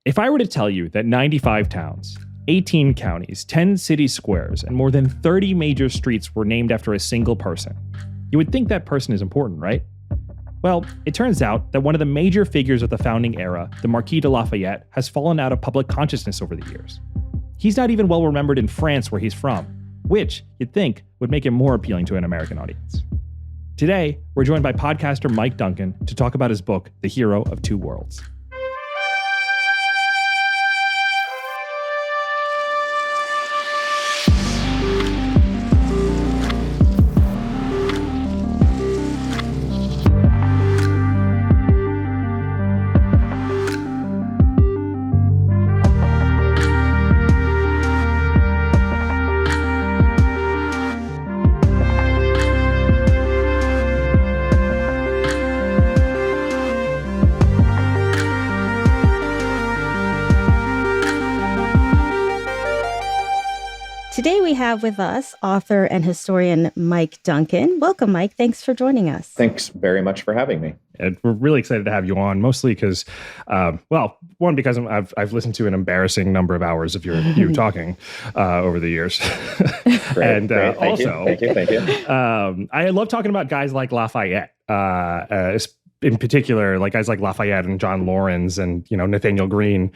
If I were to tell you that 95 towns, 18 counties, 10 city squares, and more than 30 major streets were named after a single person, you would think that person is important, right? Well, it turns out that one of the major figures of the founding era, the Marquis de Lafayette, has fallen out of public consciousness over the years. He's not even well remembered in France, where he's from, which you'd think would make him more appealing to an American audience. Today, we're joined by podcaster Mike Duncan to talk about his book, The Hero of Two Worlds. Today we have with us author and historian Mike Duncan. Welcome, Mike. Thanks for joining us. Thanks very much for having me. And we're really excited to have you on, mostly because, one, because I've listened to an embarrassing number of hours of you talking over the years. Great, and great. Thank you. I love talking about guys like Lafayette, in particular, like guys like Lafayette and John Laurens and, Nathaniel Greene,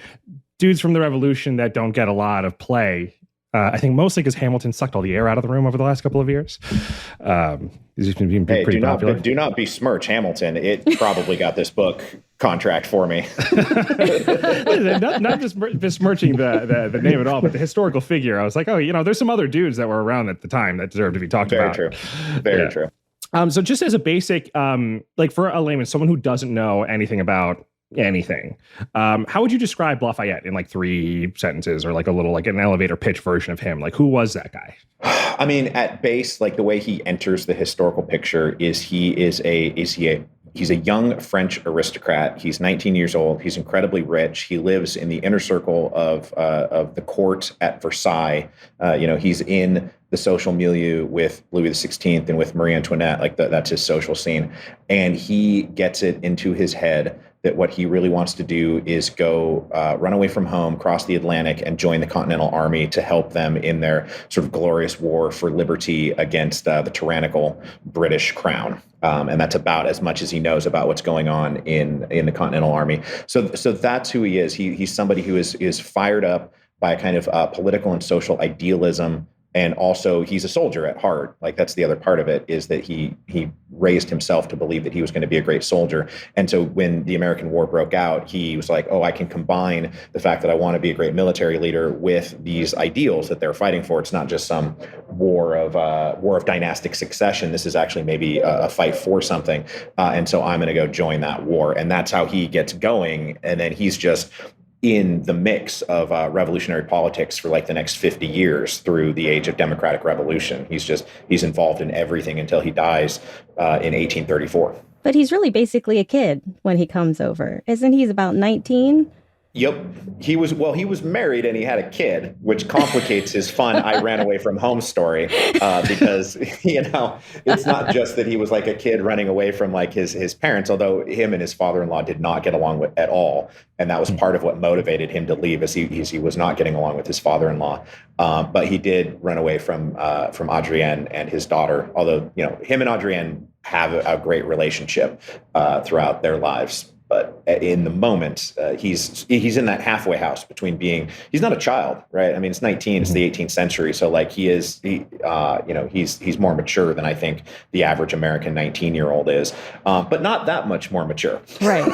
dudes from the Revolution that don't get a lot of play. I think mostly because Hamilton sucked all the air out of the room over the last couple of years. He's been pretty popular. Do not besmirch Hamilton. It probably got this book contract for me. not just besmirching the name at all, but the historical figure. I was like, there's some other dudes that were around at the time that deserve to be talked about. Very true. So just as a basic, like for a layman, someone who doesn't know anything about anything, how would you describe Lafayette in like 3 sentences, or like a little, like an elevator pitch version of him? Like, who was that guy? I mean, at base, like the way he enters the historical picture is he's a young French aristocrat. He's 19 years old. He's incredibly rich. He lives in the inner circle of the court at Versailles. He's in the social milieu with Louis XVI and with Marie Antoinette. Like that's his social scene. And he gets it into his head that what he really wants to do is go run away from home, cross the Atlantic, and join the Continental Army to help them in their sort of glorious war for liberty against the tyrannical British crown. And that's about as much as he knows about what's going on in the Continental Army. So that's who he is. He's somebody who is fired up by a kind of political and social idealism. And also, he's a soldier at heart. Like, that's the other part of it, is that he raised himself to believe that he was going to be a great soldier. And so when the American War broke out, he was like, I can combine the fact that I want to be a great military leader with these ideals that they're fighting for. It's not just some war of dynastic succession. This is actually maybe a fight for something. And so I'm going to go join that war. And that's how he gets going. And then he's just in the mix of revolutionary politics for like the next 50 years through the age of democratic revolution. He's involved in everything until he dies in 1834. But he's really basically a kid when he comes over. Isn't he about 19? Yep. He was married and he had a kid, which complicates his fun I ran away from home story, because, it's not just that he was like a kid running away from like his parents, although him and his father-in-law did not get along with at all. And that was part of what motivated him to leave, as he was not getting along with his father-in-law. But he did run away from Adrienne and his daughter, although, him and Adrienne have a great relationship throughout their lives. But in the moment, he's in that halfway house between he's not a child, right? I mean, it's 19, it's the 18th century. So like he's more mature than I think the average American 19-year-old is, but not that much more mature. Right.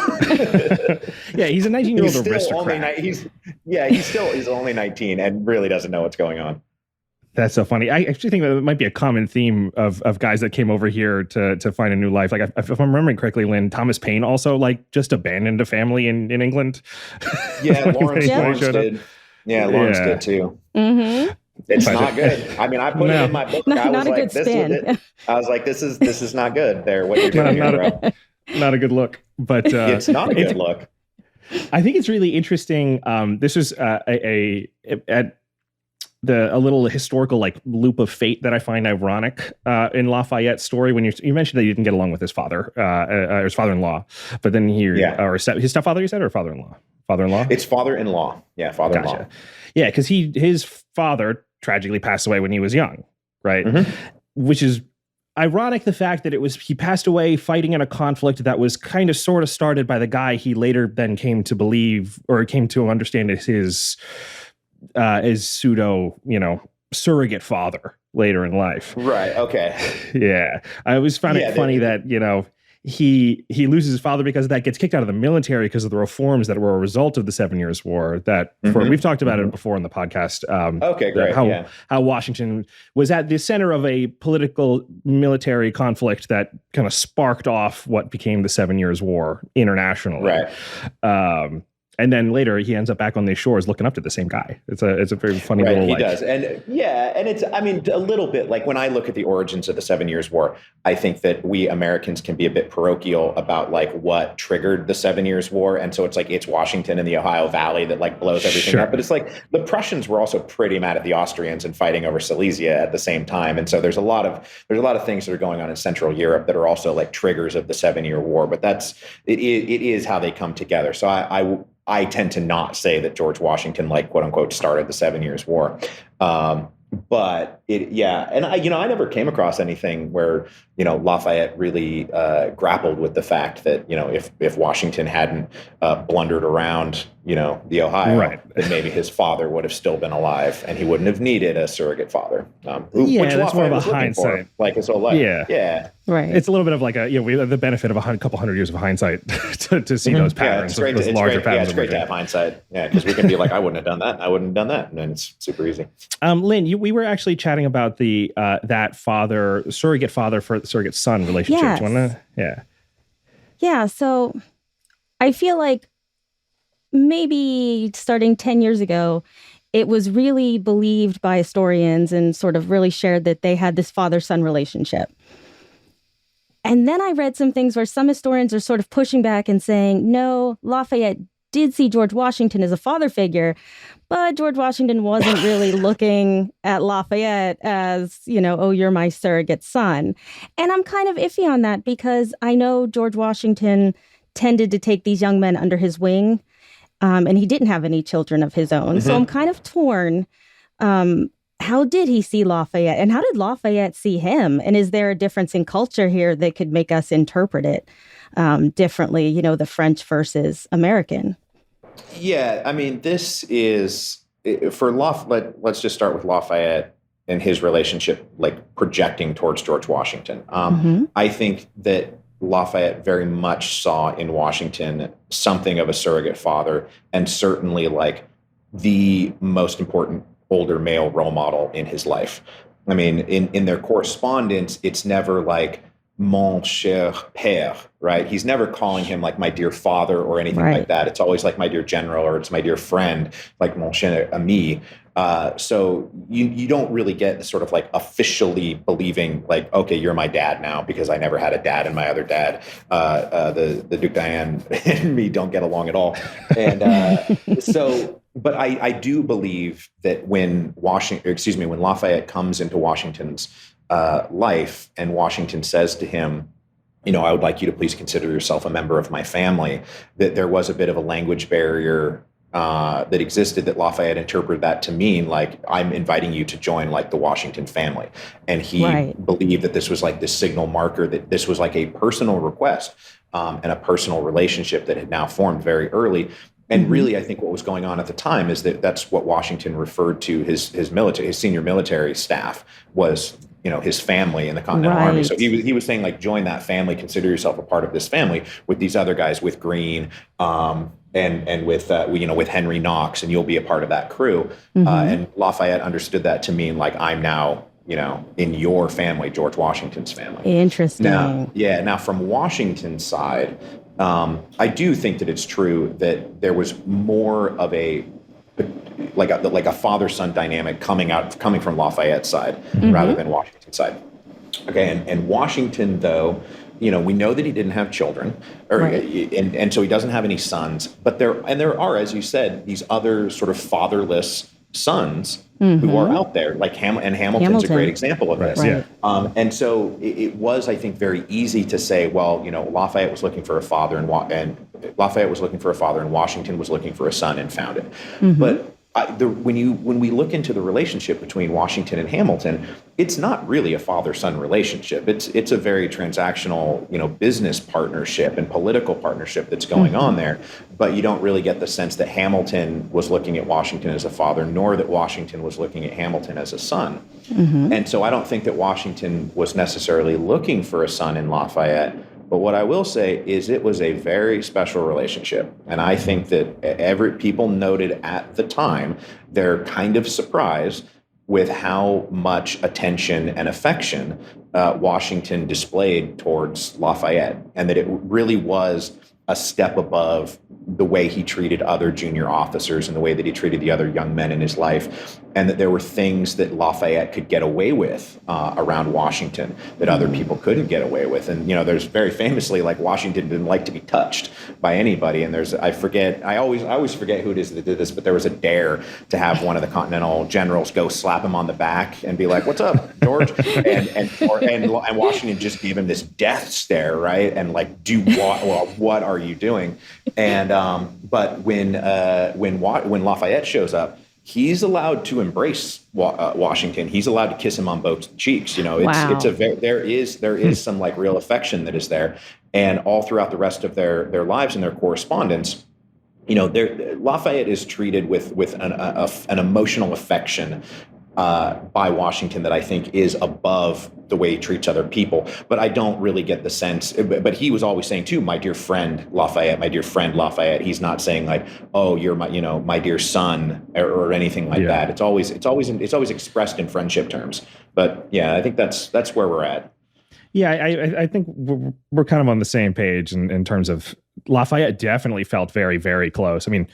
Yeah, he's a 19-year-old aristocrat. He's only 19 and really doesn't know what's going on. That's so funny. I actually think that it might be a common theme of guys that came over here to find a new life. Like, if I'm remembering correctly, Lynn, Thomas Paine also like just abandoned a family in England. Yeah, Lawrence did. Yeah, Lawrence did too. Mm-hmm. It's not good. I mean, I put it in my book. I was like, this is not good. There, what you're doing here, bro. Not a good look. But it's not a good look. I think it's really interesting. This is a little historical like loop of fate that I find ironic in Lafayette's story. When you mentioned that he didn't get along with his father or his father-in-law, but then or his stepfather, you said, or father-in-law? Father-in-law? It's father-in-law. Yeah, father-in-law. Gotcha. Yeah, because his father tragically passed away when he was young, right? Mm-hmm. Which is ironic, the fact that he passed away fighting in a conflict that was kind of sort of started by the guy he later then came to believe or came to understand as his pseudo, surrogate father later in life. Right. Okay. Yeah. I always found it funny that, he loses his father because of that, gets kicked out of the military because of the reforms that were a result of the 7 Years' War. We've talked about it before on the podcast. Okay, great. How Washington was at the center of a political military conflict that kind of sparked off what became the 7 Years' War internationally. Right. And then later he ends up back on these shores looking up to the same guy. It's a very funny little. He does, and it's a little bit like when I look at the origins of the 7 Years' War, I think that we Americans can be a bit parochial about like what triggered the 7 Years' War, and so it's like it's Washington and the Ohio Valley that like blows everything up. But it's like the Prussians were also pretty mad at the Austrians and fighting over Silesia at the same time, and so there's a lot of things that are going on in Central Europe that are also like triggers of the 7 Year War. But it is how they come together. So I tend to not say that George Washington, like, quote unquote, started the 7 Years' War. But and I never came across anything where, Lafayette really grappled with the fact that, if Washington hadn't blundered around, the Ohio, then maybe his father would have still been alive and he wouldn't have needed a surrogate father. Which that's more of a hindsight. Like his whole life. Yeah. Right. It's a little bit of like we have the benefit of a couple hundred years of hindsight to see those patterns. It's great to have hindsight. Yeah, because we can be like, I wouldn't have done that. I wouldn't have done that. And then it's super easy. Lynn, we were actually chatting about the that surrogate father for surrogate son relationship. Yes. Do you want to? Yeah. So I feel like maybe starting 10 years ago, it was really believed by historians and sort of really shared that they had this father-son relationship. And then I read some things where some historians are sort of pushing back and saying, no, Lafayette did see George Washington as a father figure, but George Washington wasn't really looking at Lafayette as, oh, you're my surrogate son. And I'm kind of iffy on that because I know George Washington tended to take these young men under his wing, and he didn't have any children of his own. Mm-hmm. So I'm kind of torn. How did he see Lafayette, and how did Lafayette see him? And is there a difference in culture here that could make us interpret it differently, the French versus American? Yeah, I mean, this is for let's just start with Lafayette and his relationship, like projecting towards George Washington. I think that Lafayette very much saw in Washington something of a surrogate father, and certainly like the most important older male role model in his life. I mean, in their correspondence, it's never like mon cher père, right? He's never calling him like my dear father or anything like that. It's always like my dear general, or it's my dear friend, like mon cher ami. So you don't really get sort of like officially believing like, okay, you're my dad now because I never had a dad and my other dad, the Duke Diane and me don't get along at all. And but I do believe that when Lafayette comes into Washington's life and Washington says to him, I would like you to please consider yourself a member of my family, that there was a bit of a language barrier that existed, that Lafayette interpreted that to mean like, I'm inviting you to join like the Washington family. And he believed that this was like this signal marker, that this was like a personal request and a personal relationship that had now formed very early. And really, I think what was going on at the time is that that's what Washington referred to his senior military staff was, his family in the Continental Army. So he was saying like, join that family, consider yourself a part of this family with these other guys, with Greene, and with Henry Knox, and you'll be a part of that crew. And Lafayette understood that to mean like, I'm now, in your family, George Washington's family. Interesting. Now from Washington's side, I do think that it's true that there was more of a father-son dynamic coming from Lafayette's side rather than Washington's side. Okay, and Washington, though, we know that he didn't have children, and so he doesn't have any sons. But there are, as you said, these other sort of fatherless sons who are out there, like Hamilton's a great example of this. Right. And so it was, I think, very easy to say, well, Lafayette was looking for a father, and Lafayette was looking for a father, and Washington was looking for a son, and found it. But when we look into the relationship between Washington and Hamilton, it's not really a father-son relationship. It's a very transactional, business partnership and political partnership that's going on there. But you don't really get the sense that Hamilton was looking at Washington as a father, nor that Washington was looking at Hamilton as a son. And so I don't think that Washington was necessarily looking for a son in Lafayette. But what I will say is it was a very special relationship. And I think that people noted at the time, they're kind of surprised with how much attention and affection Washington displayed towards Lafayette, and that it really was a step above the way he treated other junior officers and the way that he treated the other young men in his life, and that there were things that Lafayette could get away with around Washington that other people couldn't get away with. And, there's very famously, like, Washington didn't like to be touched by anybody. And I always forget who it is that did this, but there was a dare to have one of the Continental generals go slap him on the back and be like, "What's up, George?" and Washington just gave him this death stare, right? And like, what are you doing? And but when Lafayette shows up, he's allowed to embrace Washington. He's allowed to kiss him on both cheeks. There is some like real affection that is there, and all throughout the rest of their lives and their correspondence, Lafayette is treated with an emotional affection by Washington that I think is above the way he treats other people. But I don't really get the sense, but he was always saying too, "My dear friend Lafayette, my dear friend Lafayette." He's not saying like, "Oh, you're my dear son," or anything like that. It's always expressed in friendship terms. But yeah, I think that's where we're at. Yeah, I think we're kind of on the same page in terms of Lafayette definitely felt very, very close. I mean,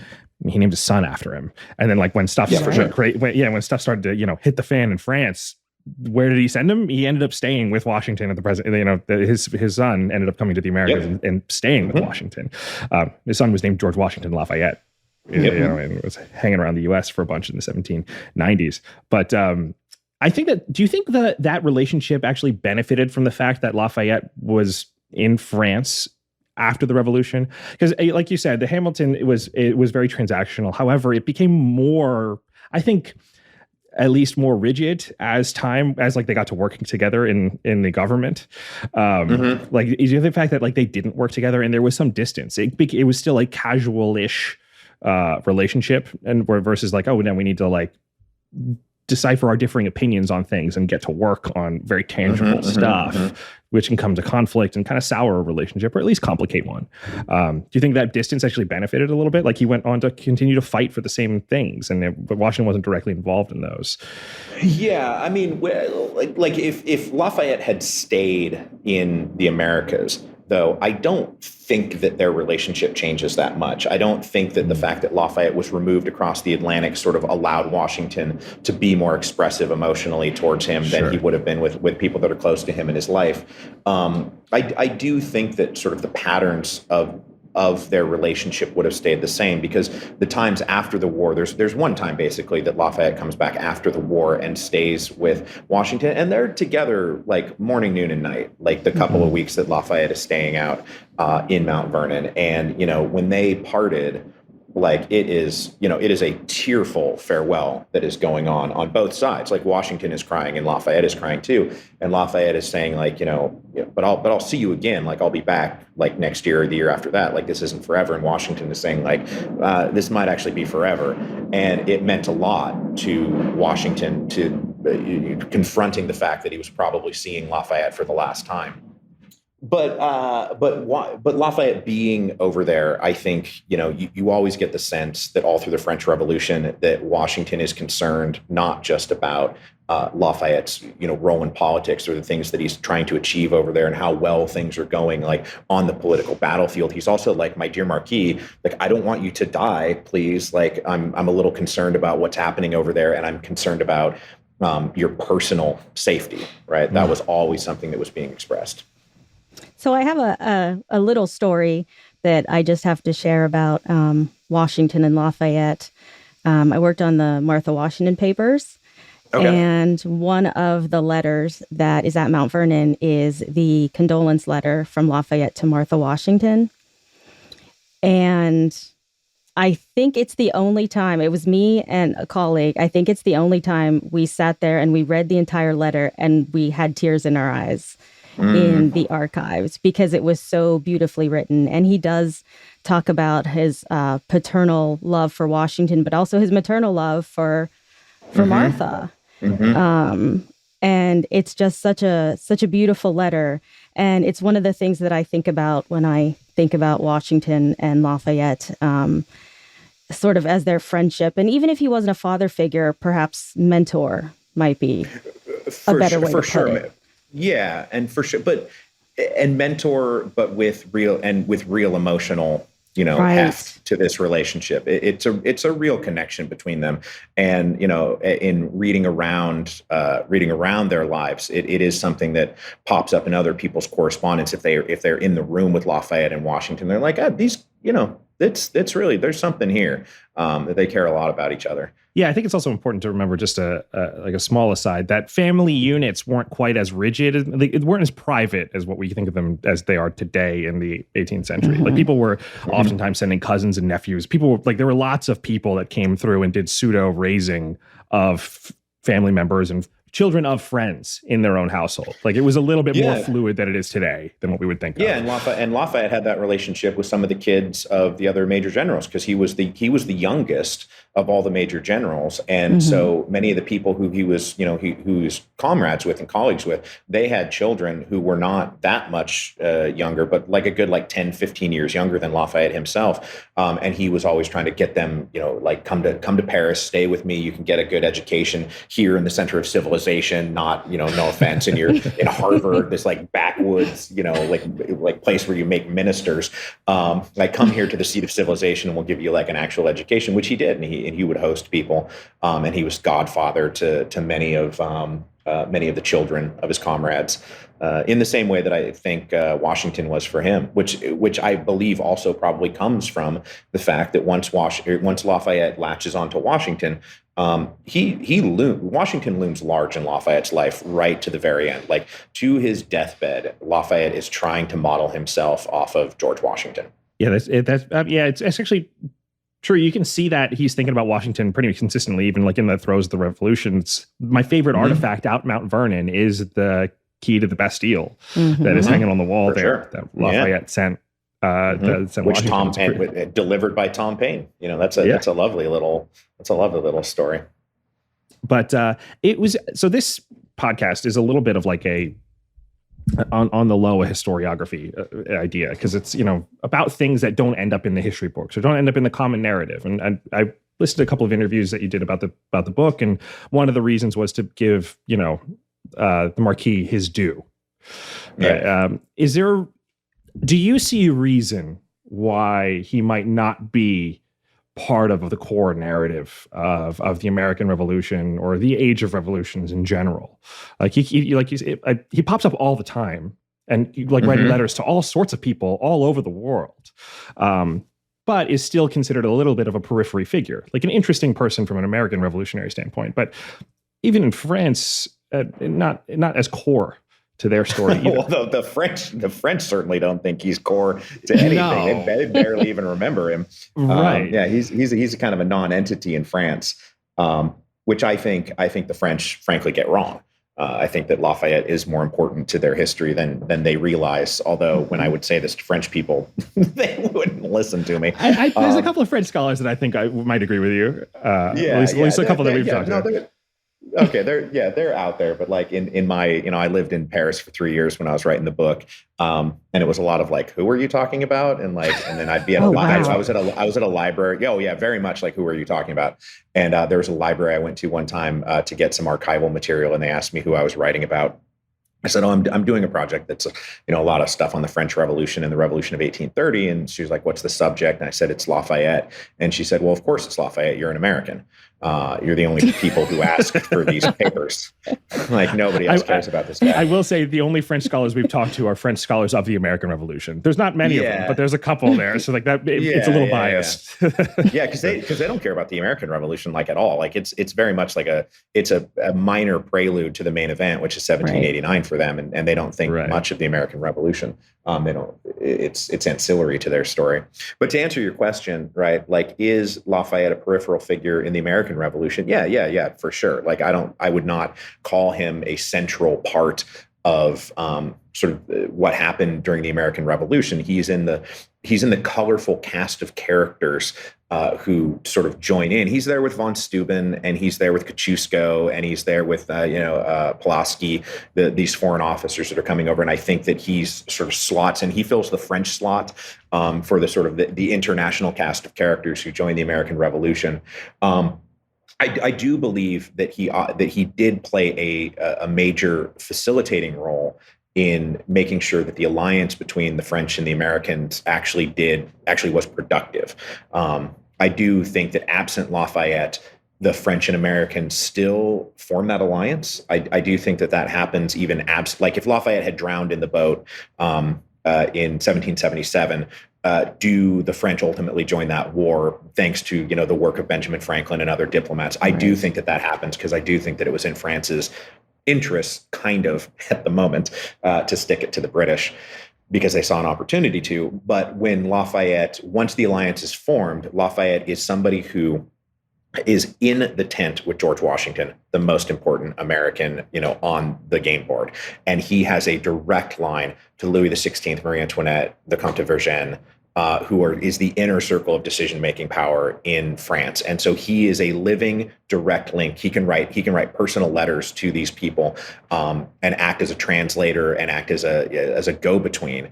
he named his son after him. And then like when stuff started when stuff started to, hit the fan in France, where did he send him? He ended up staying with Washington at the president. His son ended up coming to the Americas and staying with Washington. His son was named George Washington Lafayette. And was hanging around the U.S. for a bunch in the 1790s. But I think do you think that relationship actually benefited from the fact that Lafayette was in France after the revolution? Because like you said, the Hamilton, it was very transactional. However, it became more, I think, at least more rigid as like they got to working together in the government. Like the fact that like they didn't work together and there was some distance. It was still a casual-ish relationship, and versus like, oh, now we need to like decipher our differing opinions on things and get to work on very tangible stuff, which can come to conflict and kind of sour a relationship, or at least complicate one. Do you think that distance actually benefited a little bit? Like he went on to continue to fight for the same things, but Washington wasn't directly involved in those. Yeah, I mean, like if Lafayette had stayed in the Americas, though, I don't think that their relationship changes that much. I don't think that the fact that Lafayette was removed across the Atlantic sort of allowed Washington to be more expressive emotionally towards him than he would have been with people that are close to him in his life. I do think that sort of the patterns of their relationship would have stayed the same, because the times after the war, there's one time basically that Lafayette comes back after the war and stays with Washington, and they're together like morning, noon, and night, like the couple of weeks that Lafayette is staying out in Mount Vernon. And when they parted, like it is a tearful farewell that is going on both sides. Like Washington is crying and Lafayette is crying too. And Lafayette is saying like, but I'll see you again. Like I'll be back like next year or the year after that. Like this isn't forever. And Washington is saying like, this might actually be forever. And it meant a lot to Washington to confronting the fact that he was probably seeing Lafayette for the last time. But Lafayette being over there, I think, you always get the sense that all through the French Revolution that Washington is concerned not just about Lafayette's, role in politics or the things that he's trying to achieve over there and how well things are going, like on the political battlefield. He's also like, my dear Marquis, like, I don't want you to die, please. Like, I'm a little concerned about what's happening over there, and I'm concerned about your personal safety, right? That was always something that was being expressed. So I have a little story that I just have to share about Washington and Lafayette. I worked on the Martha Washington papers. Okay. And one of the letters that is at Mount Vernon is the condolence letter from Lafayette to Martha Washington. And I think it's the only time, it was me and a colleague, I think it's the only time we sat there and we read the entire letter and we had tears in our eyes in the archives because it was so beautifully written. And he does talk about his paternal love for Washington, but also his maternal love for Martha. And it's just such a beautiful letter. And it's one of the things that I think about when I think about Washington and Lafayette, sort of as their friendship. And even if he wasn't a father figure, perhaps mentor might be a better way to put it. Yeah, and for sure, and mentor, but with real emotional, heft to this relationship. It's a real connection between them, and in reading around their lives, it is something that pops up in other people's correspondence. If they're in the room with Lafayette and Washington, they're like, these, it's really, there's something here, that they care a lot about each other. Yeah, I think it's also important to remember, just like a small aside, that family units weren't quite as rigid, they weren't as private as what we think of them as they are today in the 18th century. Like, people were oftentimes sending cousins and nephews. There were lots of people that came through and did pseudo raising of family members and children of friends in their own household. Like, it was a little bit more fluid than it is today than what we would think of. Yeah, and Lafayette had that relationship with some of the kids of the other major generals, because he was the youngest of all the major generals, and so many of the people who he was, who was comrades with and colleagues with, they had children who were not that much younger, but like a good 10, 15 years younger than Lafayette himself. And he was always trying to get them, come to Paris, stay with me. You can get a good education here in the center of civilization, not, no offense, and you're in Harvard, this backwoods, like place where you make ministers. Come here to the seat of civilization and we'll give you an actual education, which he did. And he would host people. And he was godfather to many of the children of his comrades, in the same way that I think Washington was for him, which I believe also probably comes from the fact that once Lafayette latches onto Washington, Washington looms large in Lafayette's life right to the very end. To his deathbed, Lafayette is trying to model himself off of George Washington. Yeah, it's actually true. You can see that he's thinking about Washington pretty consistently, even in the throes of the revolutions. My favorite artifact out Mount Vernon is the key to the Bastille that is hanging on the wall that Lafayette sent. Which Tom Paine delivered by Tom Paine. That's a lovely little story. But this podcast is a little bit of on the low a historiography idea, because it's about things that don't end up in the history books or don't end up in the common narrative. And I listened to a couple of interviews that you did about the book, and one of the reasons was to give the Marquis his due. Yeah. Do you see a reason why he might not be part of the core narrative of the American Revolution or the age of revolutions in general? He pops up all the time, and writing letters to all sorts of people all over the world, but is still considered a little bit of a periphery figure, an interesting person from an American revolutionary standpoint, but even in France, not as core to their story. Well, the French certainly don't think he's core to anything. No. They barely even remember him. Right. He's kind of a non-entity in France, which I think the French frankly get wrong. I think that Lafayette is more important to their history than they realize. Although when I would say this to French people, they wouldn't listen to me. There's a couple of French scholars that I think I might agree with you. At least a couple that we've talked to. Okay, they're out there, but in my, I lived in Paris for 3 years when I was writing the book, and it was a lot of who are you talking about, and then I'd be at I was at a library. Oh yeah, very much who are you talking about? And there was a library I went to one time to get some archival material, and they asked me who I was writing about. I said, I'm doing a project that's, a lot of stuff on the French Revolution and the Revolution of 1830. And she was like, what's the subject? And I said, it's Lafayette. And she said, well, of course it's Lafayette. You're an American. You're the only people who ask for these papers. Like nobody else cares about this guy. I will say the only French scholars we've talked to are French scholars of the American Revolution. There's not many of them, but there's a couple there. So like that, it's a little biased. Yeah, because they don't care about the American Revolution like at all. Like it's very much like a minor prelude to the main event, which is 1789 for them, and they don't think much of the American Revolution. They don't. It's ancillary to their story. But to answer your question, right? Like, is Lafayette a peripheral figure in the American Revolution? Yeah, for sure. Like, I would not call him a central part of sort of what happened during the American Revolution. He's in the colorful cast of characters who sort of join in. He's there with von Steuben, and he's there with Kosciuszko, and he's there with Pulaski, these foreign officers that are coming over. And I think that he's sort of slots, and he fills the French slot for the sort of the international cast of characters who join the American Revolution. I do believe that he did play a major facilitating role in making sure that the alliance between the French and the Americans actually was productive. I do think that absent Lafayette, the French and Americans still form that alliance. I do think that happens even like if Lafayette had drowned in the boat in 1777. Do the French ultimately join that war thanks to the work of Benjamin Franklin and other diplomats? I do think that happens, because I do think that it was in France's interest, kind of at the moment, to stick it to the British, because they saw an opportunity to. But when once the alliance is formed, Lafayette is somebody who is in the tent with George Washington, the most important American, on the game board. And he has a direct line to Louis XVI, Marie Antoinette, the Comte de Vergennes, is the inner circle of decision-making power in France. And so he is a living direct link. He can write personal letters to these people, and act as a translator and act as a go-between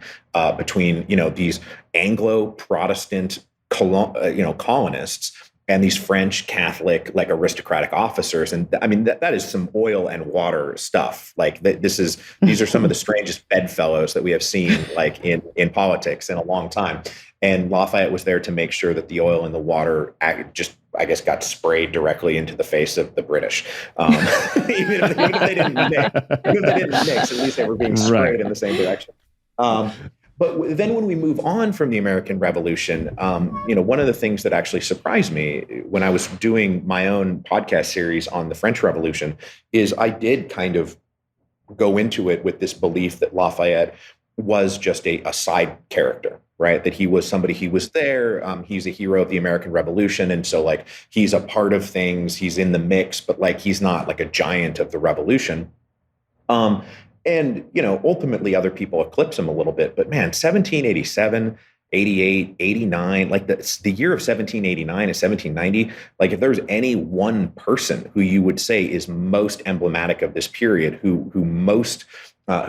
between these Anglo-Protestant colonists and these French Catholic, like aristocratic officers. And I mean, that is some oil and water stuff. Like these are some of the strangest bedfellows that we have seen like in politics in a long time. And Lafayette was there to make sure that the oil and the water got sprayed directly into the face of the British. Even if they didn't mix, at least they were being sprayed in the same direction. But then when we move on from the American Revolution, one of the things that actually surprised me when I was doing my own podcast series on the French Revolution is I did kind of go into it with this belief that Lafayette was just a side character, right? That he was somebody, he was there, he's a hero of the American Revolution. And so like, he's a part of things, he's in the mix, but like, he's not like a giant of the revolution. And, ultimately other people eclipse him a little bit, but man, 1787, 88, 89, like the year of 1789 and 1790, like if there's any one person who you would say is most emblematic of this period, who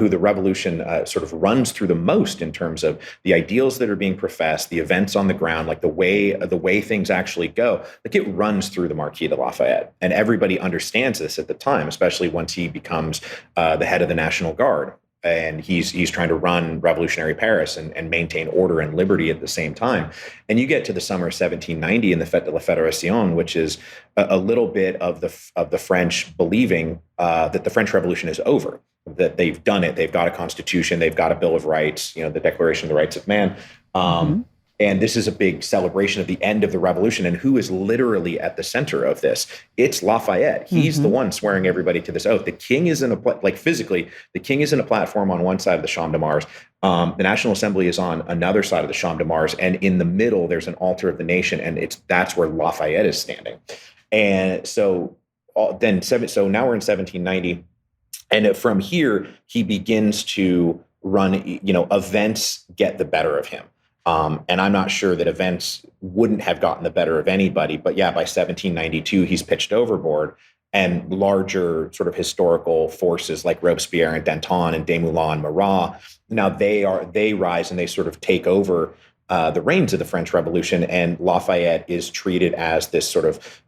the revolution sort of runs through the most in terms of the ideals that are being professed, the events on the ground, like the way things actually go, like it runs through the Marquis de Lafayette. And everybody understands this at the time, especially once he becomes the head of the National Guard. And he's trying to run revolutionary Paris and maintain order and liberty at the same time. And you get to the summer of 1790 and the Fête de la Fédération, which is a little bit of the French believing that the French Revolution is over, that they've done it. They've got a constitution. They've got a Bill of Rights, the Declaration of the Rights of Man. And this is a big celebration of the end of the revolution. And who is literally at the center of this? It's Lafayette. He's the one swearing everybody to this oath. The king is physically, the king is in a platform on one side of the Champ de Mars. The National Assembly is on another side of the Champ de Mars. And in the middle, there's an altar of the nation. And that's where Lafayette is standing. And so now we're in 1790. And from here, he begins to run, events get the better of him. And I'm not sure that events wouldn't have gotten the better of anybody. But yeah, by 1792, he's pitched overboard, and larger sort of historical forces like Robespierre and Danton and Desmoulins and Marat, now they rise and they sort of take over the reins of the French Revolution, and Lafayette is treated as this sort of,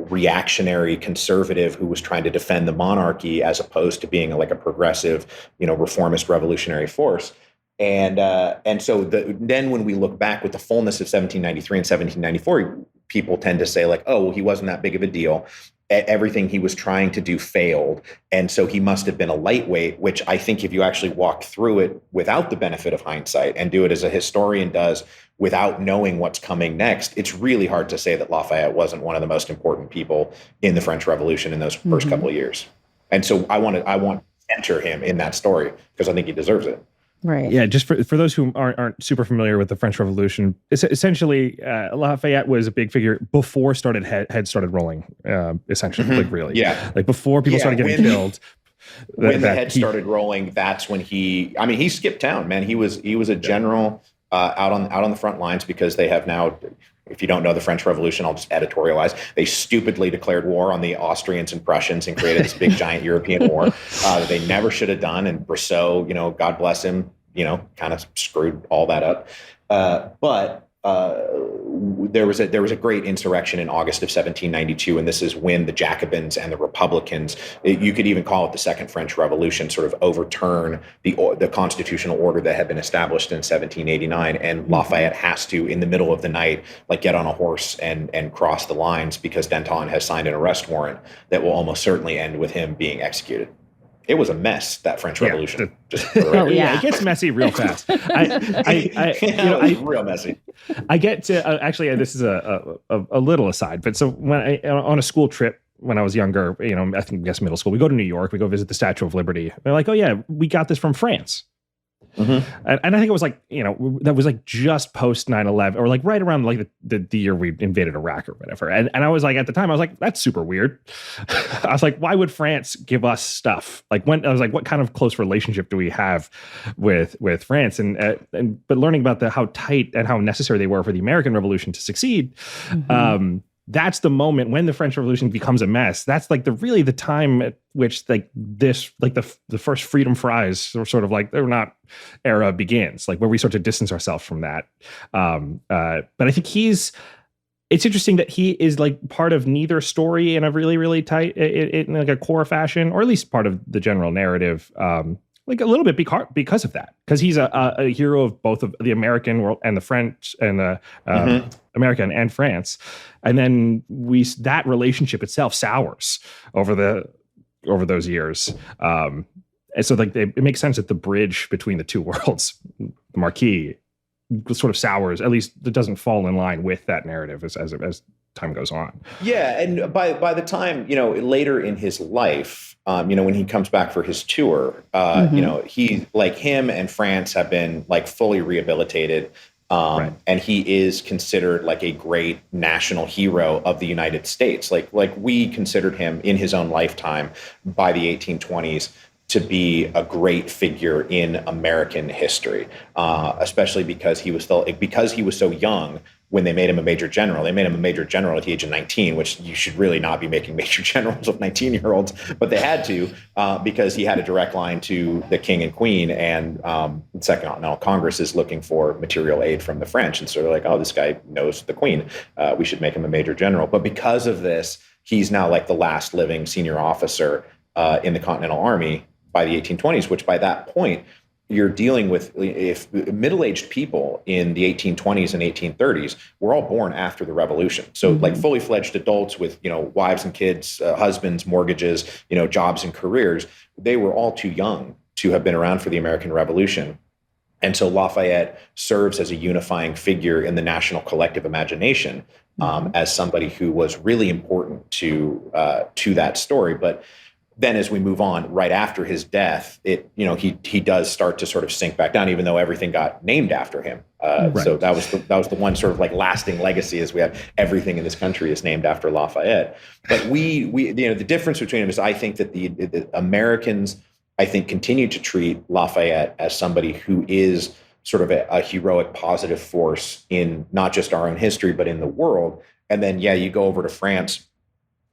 reactionary conservative who was trying to defend the monarchy as opposed to being like a progressive, reformist revolutionary force. And so then when we look back with the fullness of 1793 and 1794, people tend to say like, oh, well, he wasn't that big of a deal. Everything he was trying to do failed. And so he must have been a lightweight, which I think if you actually walk through it without the benefit of hindsight and do it as a historian does without knowing what's coming next, it's really hard to say that Lafayette wasn't one of the most important people in the French Revolution in those first couple of years. And so I want to enter him in that story because I think he deserves it. Right. Yeah, just for those who aren't super familiar with the French Revolution, essentially Lafayette was a big figure before heads started rolling. Essentially, like really, like before people started getting killed. When the head started rolling, that's when he skipped town, man. He was a general out on the front lines because they have now. If you don't know the French Revolution, I'll just editorialize. They stupidly declared war on the Austrians and Prussians and created this big giant European war that they never should have done. And Brissot, God bless him, kind of screwed all that up. But there was a great insurrection in August of 1792, and this is when the Jacobins and the Republicans, you could even call it the Second French Revolution, sort of overturn the constitutional order that had been established in 1789. And Lafayette has to, in the middle of the night, like get on a horse and cross the lines because Danton has signed an arrest warrant that will almost certainly end with him being executed. It was a mess, that French Revolution. It gets messy real fast. It was real messy. I get to actually. This is a little aside, but so when on a school trip when I was younger, I guess middle school, we go to New York, we go visit the Statue of Liberty. They're like, oh yeah, we got this from France. Mm-hmm. And I think it was like, that was like just post 9/11 or like right around like the year we invaded Iraq or whatever. And I was like, at the time, I was like, that's super weird. I was like, why would France give us stuff? Like I was like, what kind of close relationship do we have with France? But learning about how tight and how necessary they were for the American Revolution to succeed, that's the moment when the French Revolution becomes a mess. That's like the time at which like this, like the first freedom fries or sort of like they're not era begins, like where we start to distance ourselves from that. But I think it's interesting that he is like part of neither story in a really, really tight, in like a core fashion, or at least part of the general narrative. Like a little bit because of that, because he's a hero of both of the American world and the French and the American and France, and then that relationship itself sours over those years, and so like it makes sense that the bridge between the two worlds, the Marquis, sort of sours. At least it doesn't fall in line with that narrative as time goes on. Yeah, and by the time later in his life, when he comes back for his tour, he, like him and France, have been like fully rehabilitated, and he is considered like a great national hero of the United States. Like we considered him in his own lifetime by the 1820s to be a great figure in American history, especially because he was so young. When they made him a major general, they made him a major general at the age of 19, which you should really not be making major generals of 19-year-olds, but they had to because he had a direct line to the king and queen, and the Second Continental Congress is looking for material aid from the French. And so they're like, oh, this guy knows the queen. We should make him a major general. But because of this, he's now like the last living senior officer in the Continental Army by the 1820s, which by that point, you're dealing with, if middle-aged people in the 1820s and 1830s were all born after the Revolution. So like fully fledged adults with, wives and kids, husbands, mortgages, jobs and careers, they were all too young to have been around for the American Revolution. And so Lafayette serves as a unifying figure in the national collective imagination as somebody who was really important to that story. But then as we move on, right after his death, he does start to sort of sink back down, even though everything got named after him. So that was the one sort of like lasting legacy, is we have everything in this country is named after Lafayette. But we the difference between them is I think that the Americans, I think, continue to treat Lafayette as somebody who is sort of a heroic, positive force in not just our own history, but in the world. And then, you go over to France,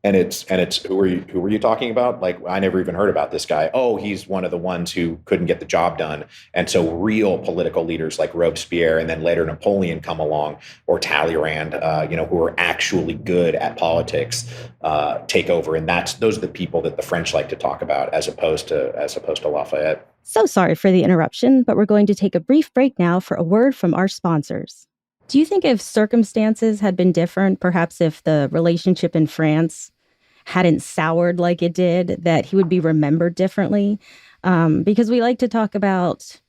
and it's who were you talking about? Like, I never even heard about this guy. Oh, he's one of the ones who couldn't get the job done. And so real political leaders like Robespierre and then later Napoleon come along, or Talleyrand, who are actually good at politics, take over. And those are the people that the French like to talk about as opposed to Lafayette. So sorry for the interruption, but we're going to take a brief break now for a word from our sponsors. Do you think if circumstances had been different, perhaps if the relationship in France hadn't soured like it did, that he would be remembered differently? Because we like to talk about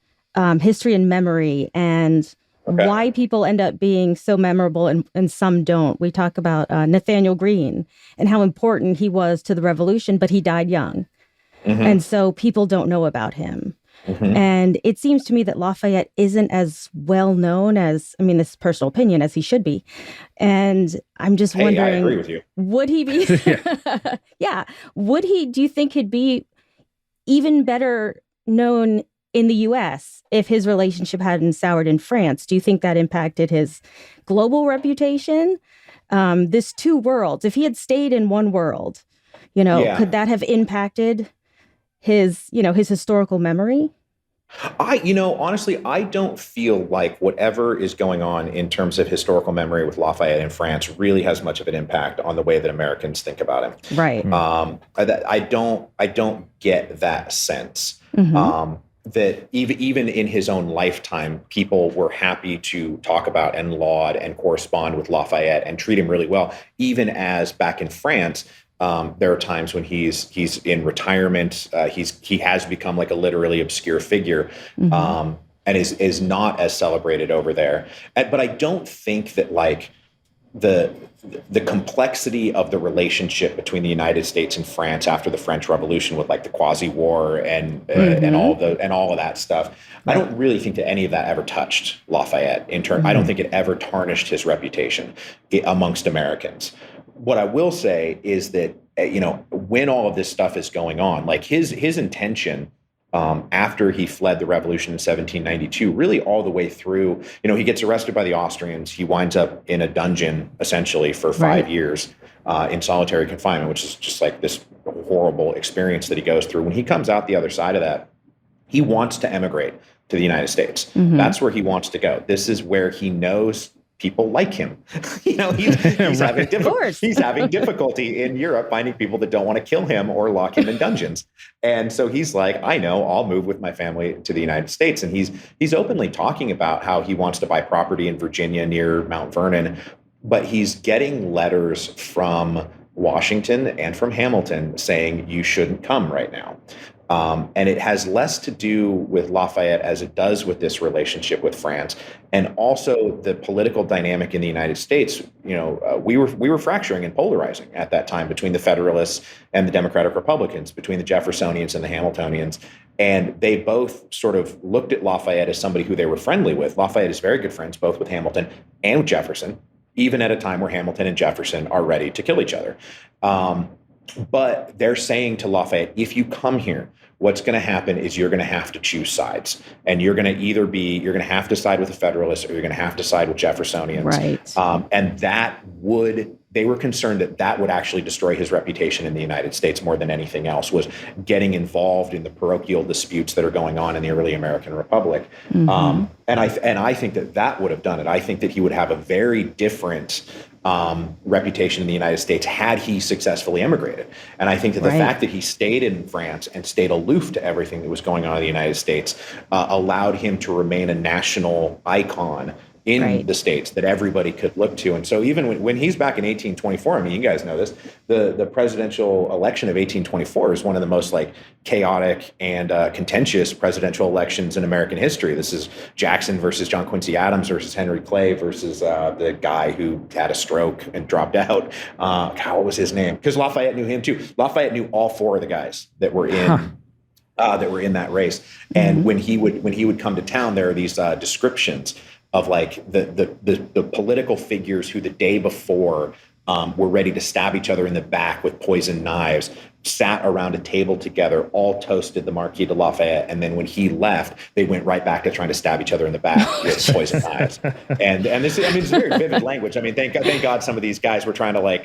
history and memory and why people end up being so memorable and some don't. We talk about Nathaniel Greene and how important he was to the revolution, but he died young. And so people don't know about him. And it seems to me that Lafayette isn't as well known as, I mean, this is personal opinion, as he should be. And I'm just wondering, I agree with you. Would he be? Yeah. Would he, do you think he'd be even better known in the US if his relationship hadn't soured in France? Do you think that impacted his global reputation? This two worlds, if he had stayed in one world, could that have impacted his historical memory? Honestly, I don't feel like whatever is going on in terms of historical memory with Lafayette in France really has much of an impact on the way that Americans think about him. Right. I don't get that sense. That even in his own lifetime, people were happy to talk about and laud and correspond with Lafayette and treat him really well, even as back in France, there are times when he's in retirement. He has become like a literally obscure figure, and is not as celebrated over there. But I don't think that like the complexity of the relationship between the United States and France after the French Revolution, with like the Quasi-War and all of that stuff. Right. I don't really think that any of that ever touched Lafayette in turn. I don't think it ever tarnished his reputation amongst Americans. What I will say is that, when all of this stuff is going on, like his intention after he fled the revolution in 1792, really all the way through, he gets arrested by the Austrians. He winds up in a dungeon essentially for 5 years in solitary confinement, which is just like this horrible experience that he goes through. When he comes out the other side of that, he wants to emigrate to the United States. That's where he wants to go. This is where he knows people like him. He's having difficulty in Europe finding people that don't want to kill him or lock him in dungeons. And so he's like, I know, I'll move with my family to the United States. And he's openly talking about how he wants to buy property in Virginia near Mount Vernon, but he's getting letters from Washington and from Hamilton saying you shouldn't come right now. And it has less to do with Lafayette as it does with this relationship with France, and also the political dynamic in the United States. We were fracturing and polarizing at that time between the Federalists and the Democratic Republicans, between the Jeffersonians and the Hamiltonians. And they both sort of looked at Lafayette as somebody who they were friendly with. Lafayette is very good friends both with Hamilton and with Jefferson, even at a time where Hamilton and Jefferson are ready to kill each other. But they're saying to Lafayette, if you come here, what's going to happen is you're going to have to choose sides. And you're going to have to side with the Federalists, or you're going to have to side with Jeffersonians. Right. And they were concerned that would actually destroy his reputation in the United States more than anything else, was getting involved in the parochial disputes that are going on in the early American Republic. And I think that would have done it. I think that he would have a very different reputation in the United States had he successfully immigrated. And I think that the fact that he stayed in France and stayed aloof to everything that was going on in the United States allowed him to remain a national icon in the States that everybody could look to. And so even when he's back in 1824, I mean, you guys know this, the presidential election of 1824 is one of the most like chaotic and contentious presidential elections in American history. This is Jackson versus John Quincy Adams versus Henry Clay versus the guy who had a stroke and dropped out. What was his name? Because Lafayette knew him too. Lafayette knew all four of the guys that were in that race. And when he would come to town, there are these descriptions of like the political figures who the day before were ready to stab each other in the back with poisoned knives, sat around a table together, all toasted the Marquis de Lafayette, and then when he left, they went right back to trying to stab each other in the back with poisoned knives. And this, I mean, it's very vivid language. I mean, thank God some of these guys were trying to like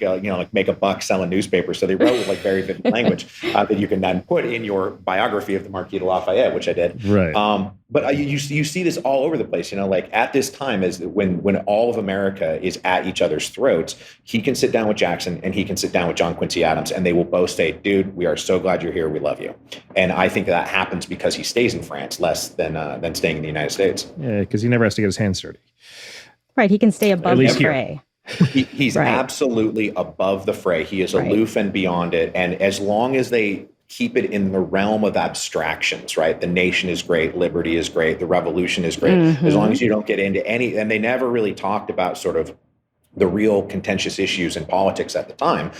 make a buck selling newspapers, so they wrote with like very vivid language that you can then put in your biography of the Marquis de Lafayette, which I did. Right. But you see this all over the place, like at this time, as when all of America is at each other's throats, he can sit down with Jackson and he can sit down with John Quincy Adams, and they will both say, dude, we are so glad you're here. We love you. And I think that happens because he stays in France less than staying in the United States. Yeah, because he never has to get his hands dirty. Right. He can stay above the least here. fray. He's Right. absolutely above the fray. He is Right. aloof and beyond it. And as long as they keep it in the realm of abstractions, right? The nation is great, liberty is great, the revolution is great. As long as you don't get into any, and they never really talked about sort of the real contentious issues in politics at the time,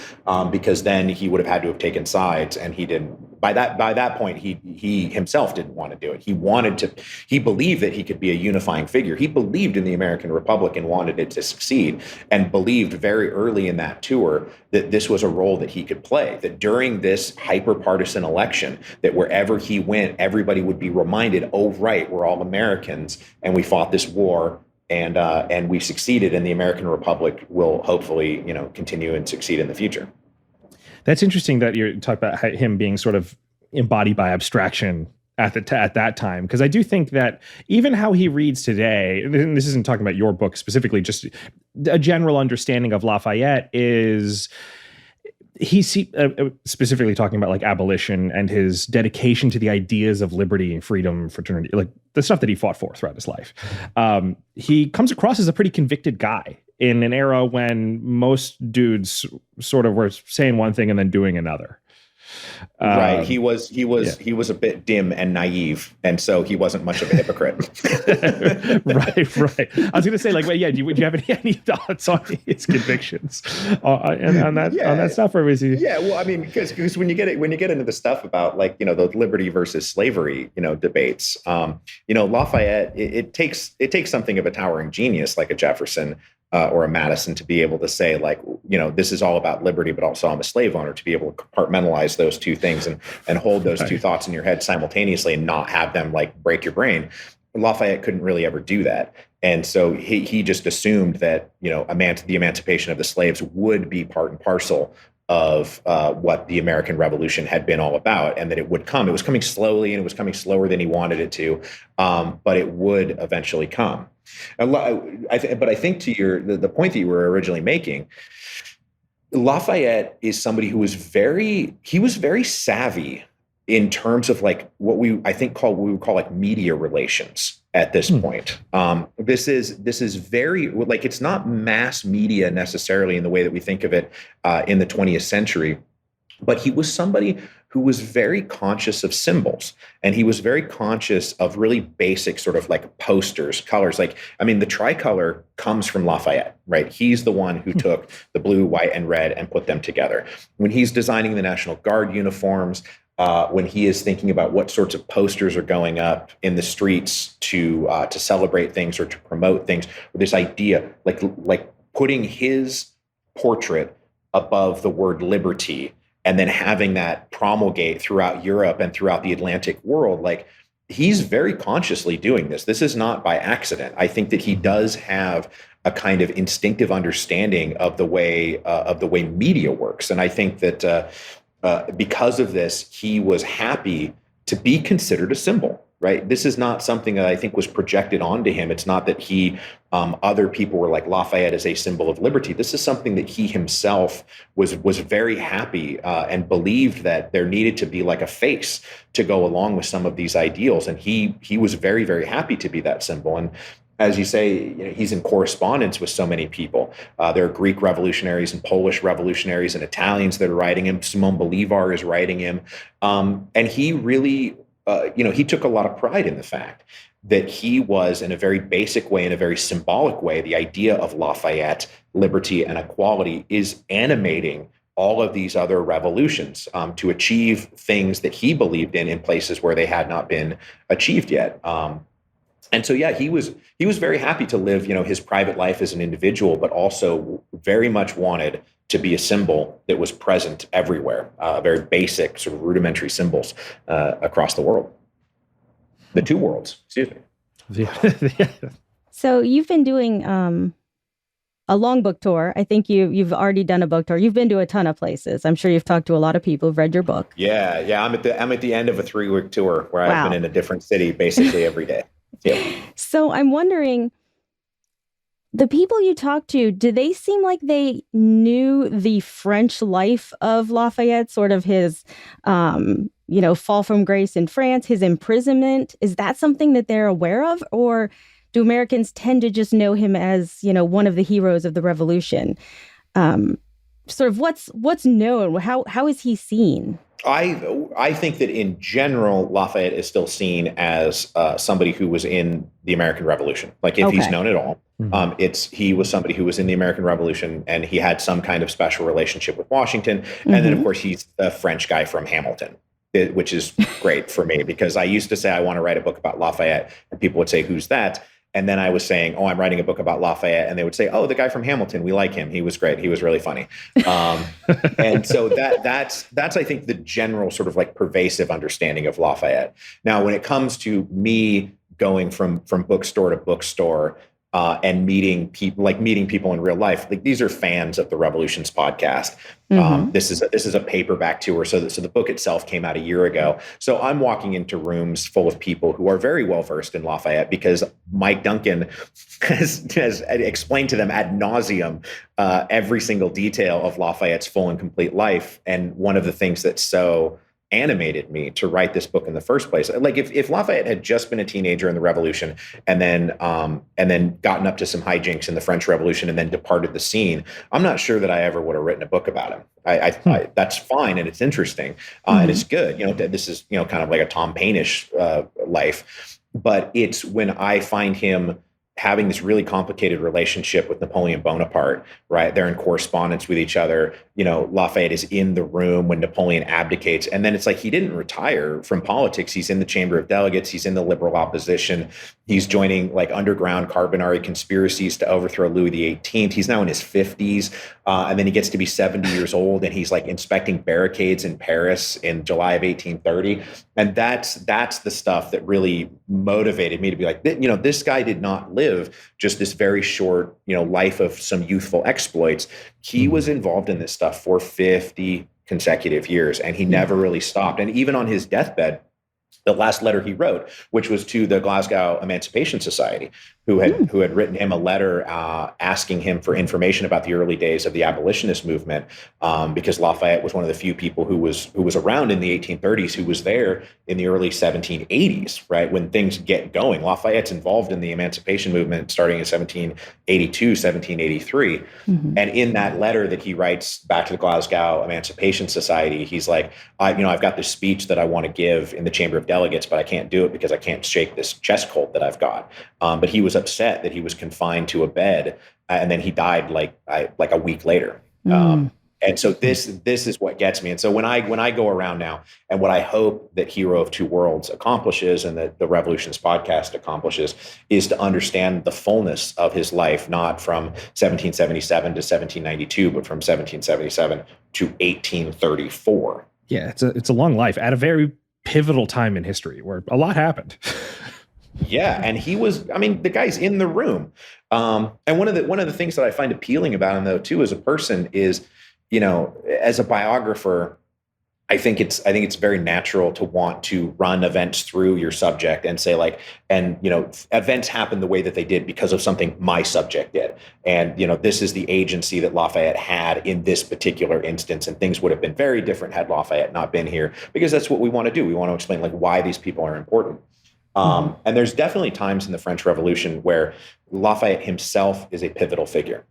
because then he would have had to have taken sides, and he didn't. By that point, he himself didn't want to do it. He wanted to. He believed that he could be a unifying figure. He believed in the American Republic and wanted it to succeed, and believed very early in that tour that this was a role that he could play. That during this hyper-partisan election, that wherever he went, everybody would be reminded, "Oh, right, we're all Americans, and we fought this war." And we succeeded, and the American Republic will hopefully, continue and succeed in the future. That's interesting that you're talking about him being sort of embodied by abstraction at that time, because I do think that even how he reads today, and this isn't talking about your book specifically, just a general understanding of Lafayette is he's specifically talking about like abolition and his dedication to the ideas of liberty and freedom, fraternity, like the stuff that he fought for throughout his life. He comes across as a pretty convicted guy in an era when most dudes sort of were saying one thing and then doing another. Right. He was a bit dim and naive, and so he wasn't much of a hypocrite. Right. I was going to say, like, well, yeah. Do you have any thoughts on his convictions on that stuff, or was he? Yeah. Well, I mean, because when you get into the stuff about like the liberty versus slavery debates, Lafayette, it takes something of a towering genius like a Jefferson. Or a Madison to be able to say like, this is all about liberty, but also I'm a slave owner, to be able to compartmentalize those two things and hold those two thoughts in your head simultaneously and not have them like break your brain. Lafayette couldn't really ever do that. And so he just assumed that, the emancipation of the slaves would be part and parcel of what the American Revolution had been all about, and that it would come. It was coming slowly, and it was coming slower than he wanted it to, but it would eventually come. But I think to the point that you were originally making, Lafayette is somebody who was very savvy in terms of like what we would call like media relations at this point. This is very like, it's not mass media necessarily in the way that we think of it in the 20th century, but he was somebody who was very conscious of symbols, and he was very conscious of really basic sort of like posters, colors. Like, I mean, the tricolor comes from Lafayette, right? He's the one who took the blue, white, and red and put them together. When he's designing the National Guard uniforms, when he is thinking about what sorts of posters are going up in the streets to celebrate things or to promote things, this idea, like putting his portrait above the word liberty, and then having that promulgate throughout Europe and throughout the Atlantic world, like he's very consciously doing this. This is not by accident. I think that he does have a kind of instinctive understanding of the way media works, and I think that because of this, he was happy to be considered a symbol. Right. This is not something that I think was projected onto him. It's not that other people were like, Lafayette is a symbol of liberty. This is something that he himself was very happy and believed that there needed to be like a face to go along with some of these ideals. And he was very, very happy to be that symbol. And as you say, he's in correspondence with so many people. There are Greek revolutionaries and Polish revolutionaries and Italians that are writing him. Simon Bolivar is writing him. And he really, he took a lot of pride in the fact that he was, in a very basic way, in a very symbolic way, the idea of Lafayette, liberty, and equality is animating all of these other revolutions to achieve things that he believed in places where they had not been achieved yet. And so, yeah, he was very happy to live, his private life as an individual, but also very much wanted to be a symbol that was present everywhere, very basic sort of rudimentary symbols across the world. The two worlds, excuse me. Yeah. So you've been doing a long book tour. I think you've already done a book tour. You've been to a ton of places. I'm sure you've talked to a lot of people who've read your book. Yeah. I'm at the end of a 3-week tour where I've been in a different city basically every day. Yeah. So I'm wondering, the people you talked to, do they seem like they knew the French life of Lafayette, sort of his, fall from grace in France, his imprisonment? Is that something that they're aware of? Or do Americans tend to just know him as, one of the heroes of the Revolution? Sort of what's known? How is he seen? I think that in general, Lafayette is still seen as somebody who was in the American Revolution. Like if he's known at all, he was somebody who was in the American Revolution, and he had some kind of special relationship with Washington. And then, of course, he's the French guy from Hamilton, which is great for me because I used to say I want to write a book about Lafayette, and people would say, "Who's that?" And then I was saying, "Oh, I'm writing a book about Lafayette," and they would say, "Oh, the guy from Hamilton. We like him. He was great. He was really funny." And so that's I think the general sort of like pervasive understanding of Lafayette. Now, when it comes to me going from bookstore to bookstore and meeting people in real life, like these are fans of the Revolutions podcast. This is a paperback tour, so the book itself came out a year ago. So I'm walking into rooms full of people who are very well versed in Lafayette because Mike Duncan has explained to them ad nauseum every single detail of Lafayette's full and complete life. And one of the things that's so animated me to write this book in the first place. Like if Lafayette had just been a teenager in the Revolution and then gotten up to some hijinks in the French Revolution and then departed the scene, I'm not sure that I ever would have written a book about him. I that's fine and it's interesting and it's good. This is kind of like a Tom Paine-ish life, but it's when I find him having this really complicated relationship with Napoleon Bonaparte, right? They're in correspondence with each other. Lafayette is in the room when Napoleon abdicates. And then it's like he didn't retire from politics. He's in the Chamber of Delegates. He's in the liberal opposition. He's joining like underground Carbonari conspiracies to overthrow Louis XVIII. He's now in his 50s. And then he gets to be 70 years old and he's like inspecting barricades in Paris in July of 1830. And that's the stuff that really motivated me to be like, this guy did not live just this very short, life of some youthful exploits. He was involved in this stuff for 50 consecutive years, and he never really stopped. And even on his deathbed, the last letter he wrote, which was to the Glasgow Emancipation Society, who had written him a letter asking him for information about the early days of the abolitionist movement, because Lafayette was one of the few people who was around in the 1830s, who was there in the early 1780s, right, when things get going. Lafayette's involved in the emancipation movement starting in 1782, 1783. And in that letter that he writes back to the Glasgow Emancipation Society, he's like, I've got this speech that I want to give in the Chamber of Delegates, but I can't do it because I can't shake this chest cold that I've got. But he was upset that he was confined to a bed, and then he died like a week later. And so this is what gets me. And so when I go around now, and what I hope that Hero of Two Worlds accomplishes, and that the Revolutions podcast accomplishes, is to understand the fullness of his life, not from 1777 to 1792, but from 1777 to 1834. Yeah, it's a long life at a very pivotal time in history where a lot happened. Yeah, and the guy's in the room. And one of the things that I find appealing about him, though, too, as a person is, as a biographer, I think it's very natural to want to run events through your subject and say events happen the way that they did because of something my subject did. And, this is the agency that Lafayette had in this particular instance, and things would have been very different had Lafayette not been here, because that's what we want to do. We want to explain why these people are important. And there's definitely times in the French Revolution where Lafayette himself is a pivotal figure.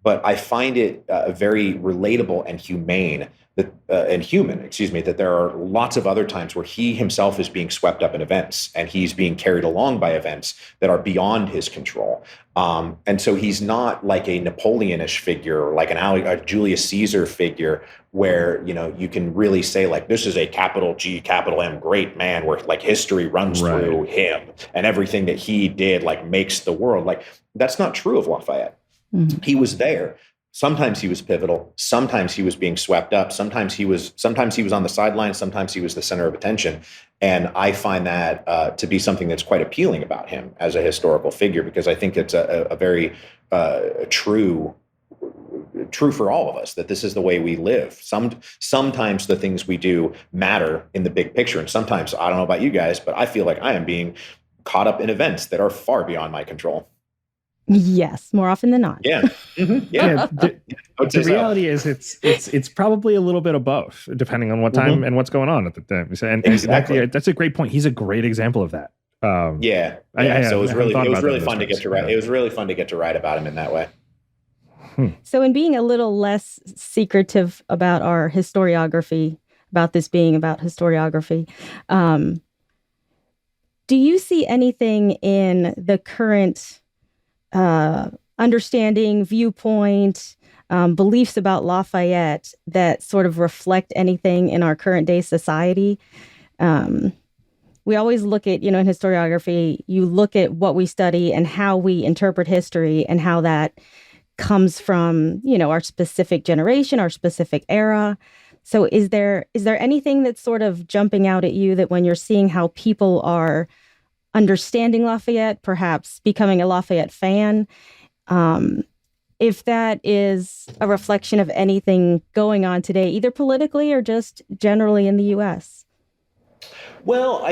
But I find it very relatable and human, that there are lots of other times where he himself is being swept up in events, and he's being carried along by events that are beyond his control. And so he's not like a Napoleonish figure or like a Julius Caesar figure where, you can really say this is a capital G, capital M great man where history runs through him and everything that he did makes the world. That's not true of Lafayette. He was there. Sometimes he was pivotal. Sometimes he was being swept up. Sometimes he was on the sidelines. Sometimes he was the center of attention. And I find that to be something that's quite appealing about him as a historical figure, because I think it's a very true for all of us, that this is the way we live. Sometimes the things we do matter in the big picture. And sometimes, I don't know about you guys, but I feel like I am being caught up in events that are far beyond my control. Yes, more often than not. Yeah. Yeah. The reality is it's probably a little bit of both, depending on what time and what's going on at the time. And exactly, that's a great point. He's a great example of that. Yeah. So it was really fun to get to write. It was really fun to get to write about him in that way. So in being a little less secretive about our historiography, about this being about historiography, do you see anything in the current understanding, viewpoint, beliefs about Lafayette that sort of reflect anything in our current day society? We always look at, in historiography, you look at what we study and how we interpret history and how that comes from, our specific generation, our specific era. So is there anything that's sort of jumping out at you that when you're seeing how people are understanding Lafayette, perhaps becoming a Lafayette fan, if that is a reflection of anything going on today, either politically or just generally in the U.S.? Well,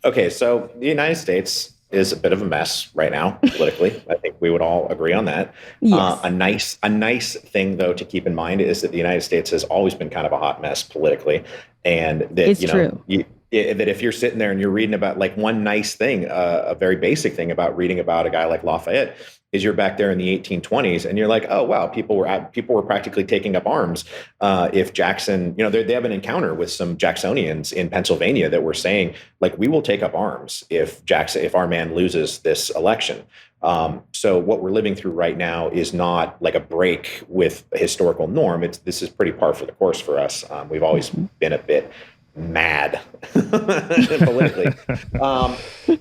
okay, so the United States is a bit of a mess right now politically. I think we would all agree on that. Yes. A nice thing, though, to keep in mind is that the United States has always been kind of a hot mess politically, and that it's true. That if you're sitting there and you're reading about like one nice thing, a very basic thing about reading about a guy like Lafayette is you're back there in the 1820s and you're like, oh wow, people were practically taking up arms. If Jackson, they have an encounter with some Jacksonians in Pennsylvania that were saying like, we will take up arms if our man loses this election. So what we're living through right now is not like a break with a historical norm. This is pretty par for the course for us. We've always been a bit mad politically.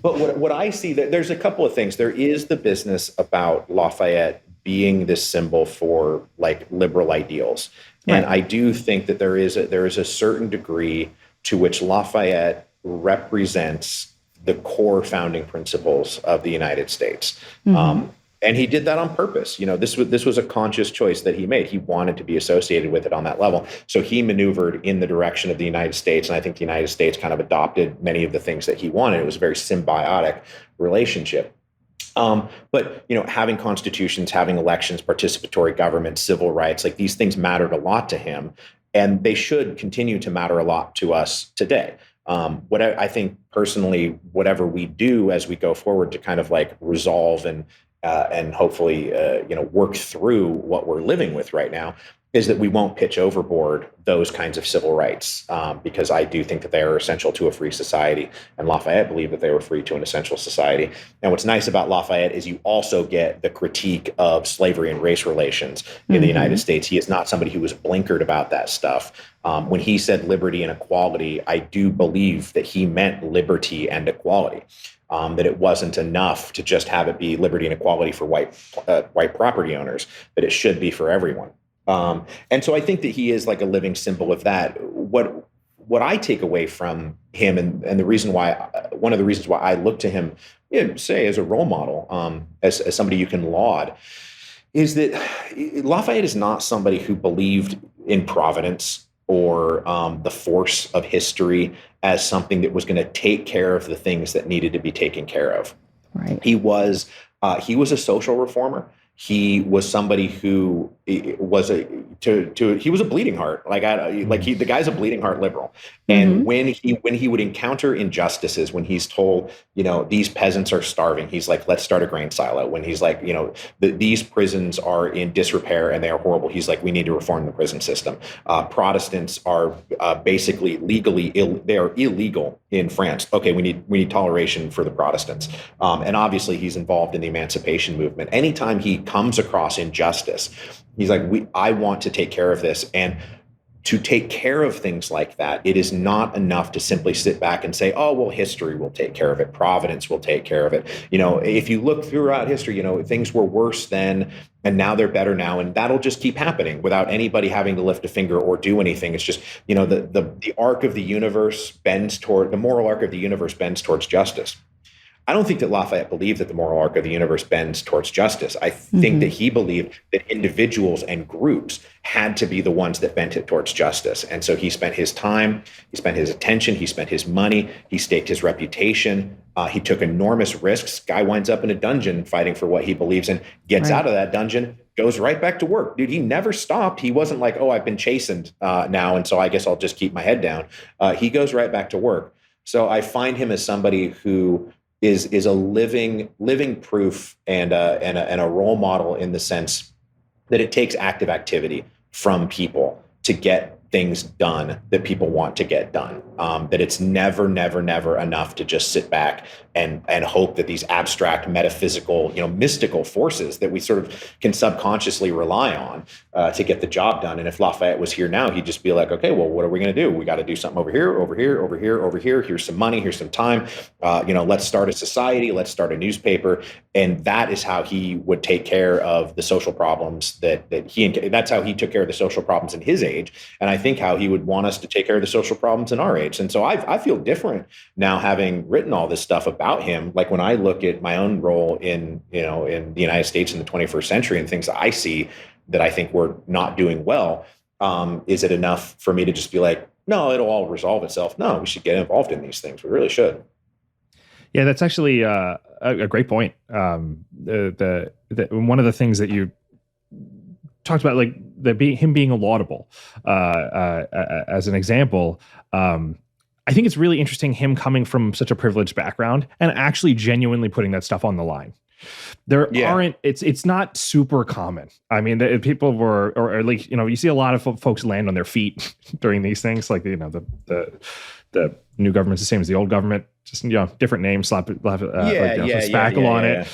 But what I see, there's a couple of things. There is the business about Lafayette being this symbol for like liberal ideals. Right. And I do think that there is a certain degree to which Lafayette represents the core founding principles of the United States. Mm-hmm. And he did that on purpose. This was a conscious choice that he made. He wanted to be associated with it on that level. So he maneuvered in the direction of the United States. And I think the United States kind of adopted many of the things that he wanted. It was a very symbiotic relationship. But having constitutions, having elections, participatory government, civil rights, like these things mattered a lot to him. And they should continue to matter a lot to us today. I think personally, whatever we do as we go forward to kind of like resolve and hopefully, work through what we're living with right now, is that we won't pitch overboard those kinds of civil rights, because I do think that they are essential to a free society. And Lafayette believed that they were free to an essential society. And what's nice about Lafayette is you also get the critique of slavery and race relations in the United States. He is not somebody who was blinkered about that stuff. When he said liberty and equality, I do believe that he meant liberty and equality. That it wasn't enough to just have it be liberty and equality for white property owners, that it should be for everyone. And so I think that he is like a living symbol of that. What I take away from him and one of the reasons why I look to him, say as a role model, as somebody you can laud, is that Lafayette is not somebody who believed in providence or the force of history as something that was going to take care of the things that needed to be taken care of. Right. He was a social reformer. He was somebody who was he was a bleeding heart. The guy's a bleeding heart liberal. And when he would encounter injustices, when he's told, these peasants are starving, he's like, let's start a grain silo. When he's like, these prisons are in disrepair and they are horrible, he's like, we need to reform the prison system. Protestants are basically they are illegal in France. Okay, we need toleration for the Protestants. And obviously he's involved in the emancipation movement. Anytime he comes across injustice, he's like, I want to take care of this. And to take care of things like that, it is not enough to simply sit back and say, oh, well, history will take care of it. Providence will take care of it. If you look throughout history, things were worse then, and now they're better now. And that'll just keep happening without anybody having to lift a finger or do anything. It's just, the arc of the universe the moral arc of the universe bends towards justice. I don't think that Lafayette believed that the moral arc of the universe bends towards justice. I think that he believed that individuals and groups had to be the ones that bent it towards justice. And so he spent his time, he spent his attention, he spent his money, he staked his reputation. He took enormous risks. Guy winds up in a dungeon fighting for what he believes in, gets out of that dungeon, goes right back to work. Dude, he never stopped. He wasn't like, oh, I've been chastened now, and so I guess I'll just keep my head down. He goes right back to work. So I find him as somebody who is a living proof and a role model in the sense that it takes active activity from people to get things done that people want to get done. That it's never enough to just sit back and hope that these abstract, metaphysical, mystical forces that we sort of can subconsciously rely on to get the job done. And if Lafayette was here now, he'd just be like, okay, well, what are we going to do? We got to do something over here, over here, over here, over here. Here's some money. Here's some time. Let's start a society. Let's start a newspaper. And that is how he would take care of the social problems that's how he took care of the social problems in his age. And I think how he would want us to take care of the social problems in our age. And so I feel different now, having written all this stuff about him. Like when I look at my own role in the United States in the 21st century and things that I see that I think we're not doing well, is it enough for me to just be like, no, it'll all resolve itself? No, we should get involved in these things. We really should. Yeah, that's actually a great point. One of the things that you talked about, like him being a laudable as an example. I think it's really interesting, him coming from such a privileged background and actually genuinely putting that stuff on the line. It's not super common. I mean, people were, or at least, you see a lot of folks land on their feet during these things. Like, the new government's the same as the old government, just, different names, slap some spackle on it.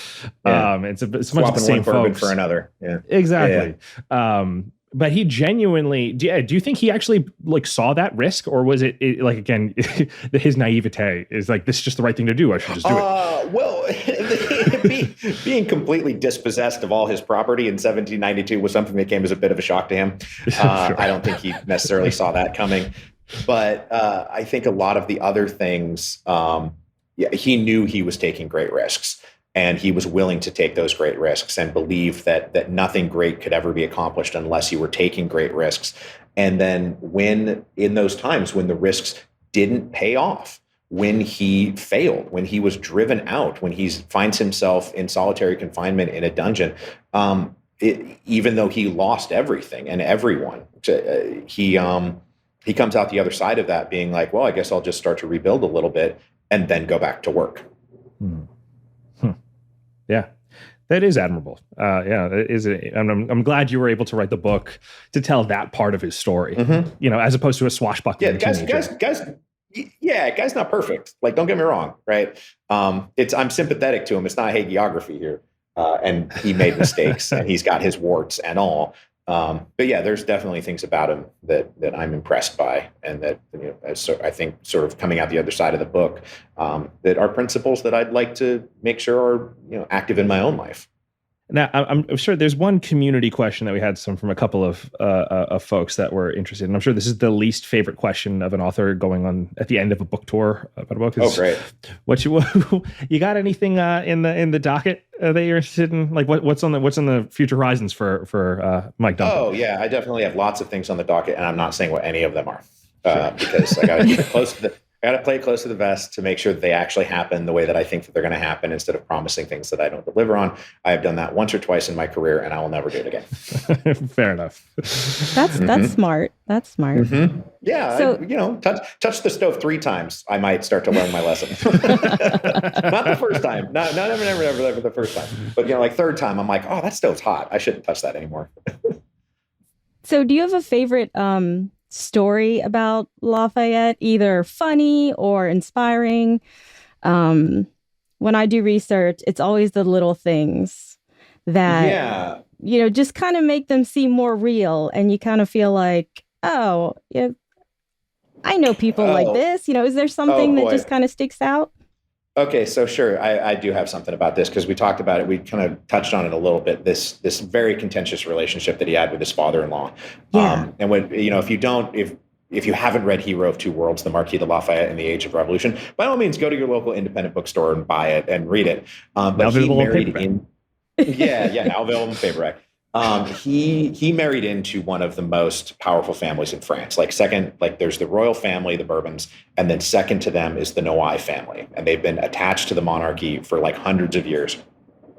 Yeah. It's a bunch of the same folks for another. Yeah, exactly. Yeah. But he genuinely, do you think he actually saw that risk, or was it like, again, his naivete is like, this is just the right thing to do, I should just do it? Well, being completely dispossessed of all his property in 1792 was something that came as a bit of a shock to him. Sure. I don't think he necessarily saw that coming. But I think a lot of the other things, he knew he was taking great risks. And he was willing to take those great risks and believe that nothing great could ever be accomplished unless you were taking great risks. And then in those times when the risks didn't pay off, when he failed, when he was driven out, when he finds himself in solitary confinement in a dungeon, even though he lost everything and everyone, he comes out the other side of that being like, well, I guess I'll just start to rebuild a little bit and then go back to work. Yeah, that is admirable. It is. I'm glad you were able to write the book to tell that part of his story, as opposed to a swashbuckling. Guy's not perfect. Like, don't get me wrong, right? I'm sympathetic to him. It's not hagiography here. And he made mistakes and he's got his warts and all. But yeah, there's definitely things about him that I'm impressed by, and that I think sort of coming out the other side of the book, that are principles that I'd like to make sure are active in my own life. Now, I'm sure there's one community question that we had from a couple of folks that were interested, and I'm sure this is the least favorite question of an author going on at the end of a book tour about a book. Oh, great! What you got? Anything in the docket that you're interested in? Like what's on the future horizons for Mike Duncan? Oh yeah, I definitely have lots of things on the docket, and I'm not saying what any of them are because I got to keep it close to I got to play it close to the vest to make sure that they actually happen the way that I think that they're going to happen, instead of promising things that I don't deliver on. I have done that once or twice in my career, and I will never do it again. Fair enough. That's smart. That's smart. Mm-hmm. Yeah. So, touch the stove 3 times. I might start to learn my lesson. Not the first time. Not never the first time. But like 3rd time, I'm like, oh, that stove's hot. I shouldn't touch that anymore. So do you have a favorite story about Lafayette, either funny or inspiring? When I do research, it's always the little things that, just kind of make them seem more real. And you kind of feel like, oh, I know people like this. Is there something that just kind of sticks out? Okay, so sure, I do have something about this, because we talked about it. We kind of touched on it a little bit. This very contentious relationship that he had with his father-in-law. Yeah. And when if you haven't read Hero of Two Worlds, the Marquis de Lafayette in the Age of Revolution, by all means, go to your local independent bookstore and buy it and read it. But he married in. Now available in paperback. He married into one of the most powerful families in France. There's the royal family, the Bourbons, and then second to them is the Noailles family. And they've been attached to the monarchy for hundreds of years.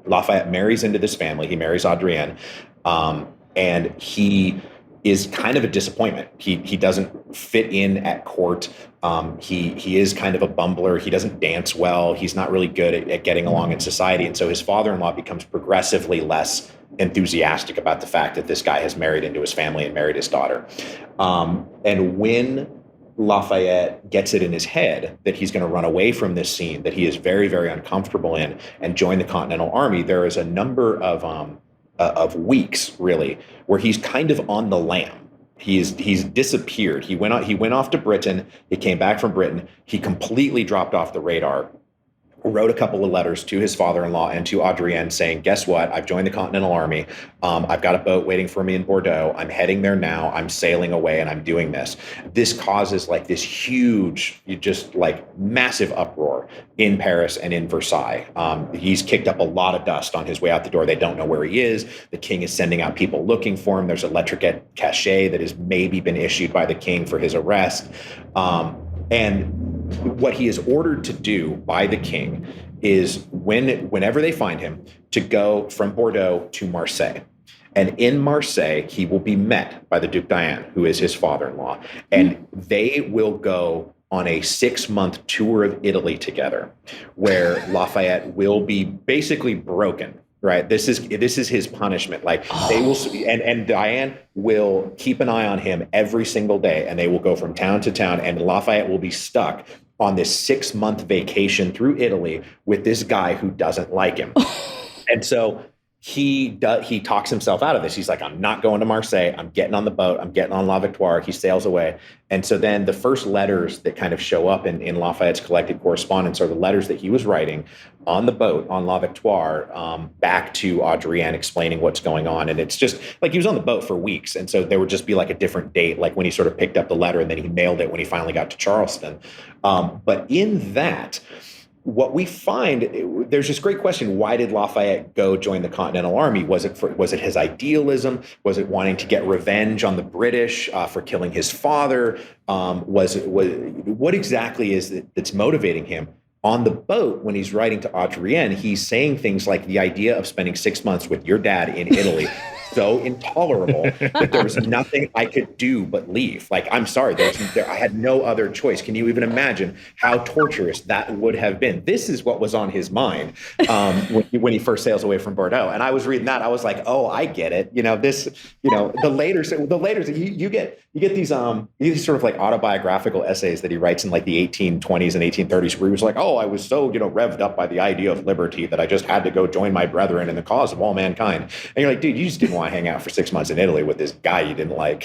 Lafayette marries into this family. He marries Adrienne. And he is kind of a disappointment. He doesn't fit in at court. He is kind of a bumbler. He doesn't dance well. He's not really good at getting along in society. And so his father-in-law becomes progressively less enthusiastic about the fact that this guy has married into his family and married his daughter. And when Lafayette gets it in his head that he's going to run away from this scene that he is very, very uncomfortable in and join the Continental Army, there is a number of weeks, really, where he's kind of on the lam. He's disappeared. He went off to Britain. He came back from Britain. He completely dropped off the radar. Wrote a couple of letters to his father-in-law and to Adrienne saying, guess what? I've joined the Continental Army. I've got a boat waiting for me in Bordeaux. I'm heading there now. I'm sailing away and I'm doing this. This causes like this huge, just like massive uproar in Paris and in Versailles. He's kicked up a lot of dust on his way out the door. They don't know where he is. The king is sending out people looking for him. There's a lettre cachet that has maybe been issued by the king for his arrest. And what he is ordered to do by the king is whenever they find him to go from Bordeaux to Marseille. And in Marseille, he will be met by the Duc d'Ayen, who is his father-in-law. And they will go on a 6-month tour of Italy together, where Lafayette will be basically broken. Right. This is his punishment. Like they will, and Diane will keep an eye on him every single day, and they will go from town to town, and Lafayette will be stuck on this 6-month vacation through Italy with this guy who doesn't like him. And so he talks himself out of this. He's like, I'm not going to Marseille. I'm getting on the boat. I'm getting on La Victoire. He sails away. And so then the first letters that kind of show up in Lafayette's collected correspondence are the letters that he was writing on the boat on La Victoire back to Adrienne explaining what's going on. And it's just like he was on the boat for weeks. And so there would just be like a different date, like when he sort of picked up the letter and then he mailed it when he finally got to Charleston. But in that, what we find, there's this great question: why did Lafayette go join the Continental Army? Was it his idealism? Was it wanting to get revenge on the British for killing his father? What exactly is it that's motivating him? On the boat, when he's writing to Adrienne, he's saying things like the idea of spending 6 months with your dad in Italy so intolerable that there was nothing I could do but leave. Like, I'm sorry, I had no other choice. Can you even imagine how torturous that would have been? This is what was on his mind when he first sails away from Bordeaux. And I was reading that, I was like, oh, I get it. The later you get these sort of like autobiographical essays that he writes in like the 1820s and 1830s, where he was like, oh, I was so revved up by the idea of liberty that I just had to go join my brethren in the cause of all mankind. And you're like, dude, you just didn't want to hang out for 6 months in Italy with this guy you didn't like.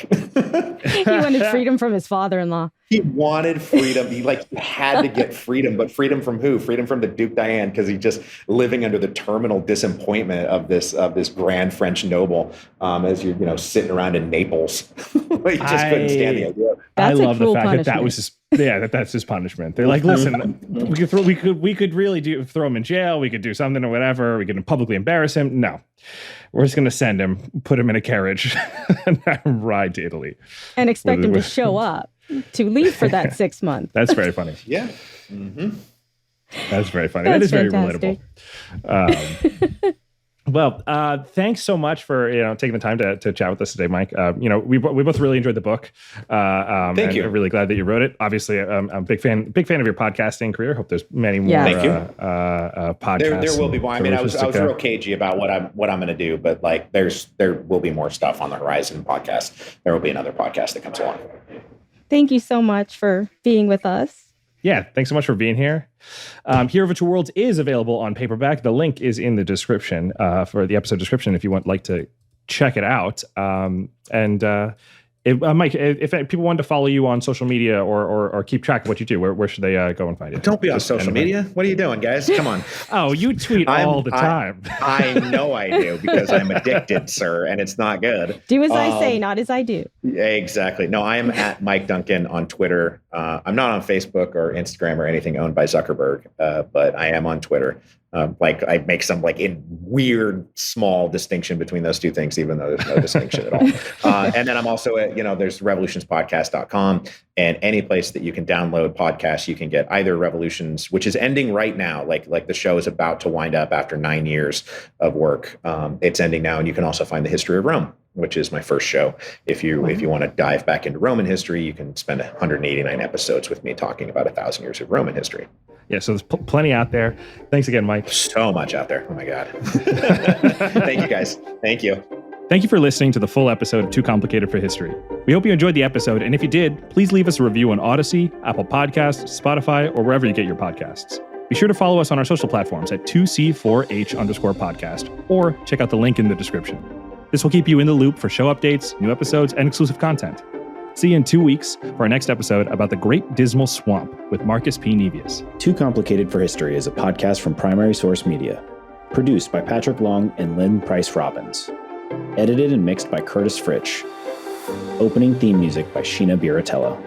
He wanted freedom from his father-in-law. He wanted freedom. He had to get freedom, but freedom from who? Freedom from the Duc d'Ayen, because he's just living under the terminal disappointment of this grand French noble as you're sitting around in Naples. He just couldn't stand the idea. I love the fact that was his that's his punishment. They're like, listen, we could really throw him in jail. We could do something or whatever. We could publicly embarrass him. No, we're just going to send him, put him in a carriage, and ride to Italy, and expect him to show up to leave for that 6 months. That's very funny. Yeah. Mm-hmm. That's very funny. That is fantastic. Very relatable. Well, thanks so much for taking the time to chat with us today, Mike. We both really enjoyed the book. Thank you. I'm really glad that you wrote it. Obviously, I'm a big fan of your podcasting career. Hope there's many more podcasts. There will be more. I mean, I was real cagey about what I'm going to do, but like there will be more stuff on the horizon. Podcast. There will be another podcast that comes along. Thank you so much for being with us. Yeah, thanks so much for being here. Hero of Two Worlds is available on paperback. The link is in the description for the episode description if you would like to check it out. Mike, if people wanted to follow you on social media or keep track of what you do, where should they go and find you? Don't be on social media. What are you doing, guys? Come on. Oh, you tweet all the time. I know I do because I'm addicted, sir, and it's not good. Do as I say, not as I do. Exactly. No, I am at Mike Duncan on Twitter. I'm not on Facebook or Instagram or anything owned by Zuckerberg, but I am on Twitter. I make some in weird small distinction between those two things, even though there's no distinction at all. And then I'm also at, there's revolutionspodcast.com, and any place that you can download podcasts, you can get either Revolutions, which is ending right now. Like the show is about to wind up after 9 years of work. It's ending now. And you can also find the History of Rome, which is my first show. If you want to dive back into Roman history, you can spend 189 episodes with me talking about 1,000 years of Roman history. Yeah, so there's plenty out there. Thanks again, Mike. So much out there. Oh my God. Thank you, guys. Thank you. Thank you for listening to the full episode of Too Complicated for History. We hope you enjoyed the episode, and if you did, please leave us a review on Odyssey, Apple Podcasts, Spotify, or wherever you get your podcasts. Be sure to follow us on our social platforms at 2C4H_podcast, or check out the link in the description. This will keep you in the loop for show updates, new episodes, and exclusive content. See you in 2 weeks for our next episode about the Great Dismal Swamp with Marcus P. Nevius. Too Complicated for History is a podcast from Primary Source Media, produced by Patrick Long and Lynn Price Robbins. Edited and mixed by Curtis Fritsch. Opening theme music by Sheena Biratello.